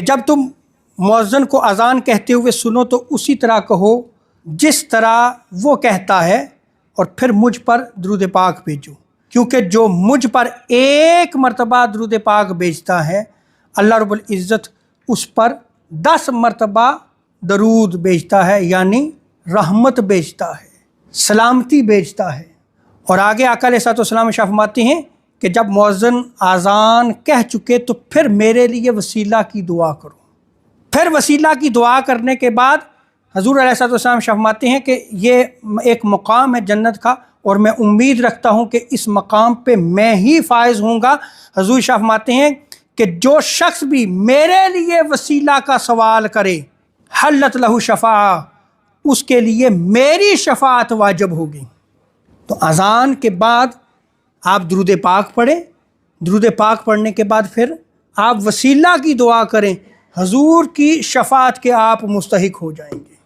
जब तुम मुअज्जिन को अज़ान कहते हुए सुनो तो उसी तरह कहो जिस तरह वो कहता है, और फिर मुझ पर दुरूद पाक भेजो, क्योंकि जो मुझ पर एक मरतबा दुरूद पाक भेजता है अल्लाह रब्बुल इज़्ज़त उस पर 10 मरतबा दरूद भेजता है, यानी रहमत भेजता है, सलामती भेजता है। और आगे आका अलैहिस्सलाम फरमाते हैं कि जब मुअज्जिन आज़ान कह चुके तो फिर मेरे लिए वसीला की दुआ करो। फिर वसीला की दुआ करने के बाद हज़ूर अलैहिस्सलाम फरमाते हैं कि ये एक मकाम है जन्नत का, और मैं उम्मीद रखता हूँ कि इस मकाम पे मैं ही फ़ाइज़ होऊंगा। हज़ूर फरमाते हैं कि जो शख्स भी मेरे लिए वसीला का सवाल करे हल्लत लहू शफ़ा, उसके लिए मेरी शफ़ाअत वाजिब होगी। तो अज़ान के बाद आप दुरूद पाक पढ़ें, दुरूद पाक पढ़ने के बाद फिर आप वसीला की दुआ करें, हजूर की शफ़ाअत के आप मुस्तहिक हो जाएंगे।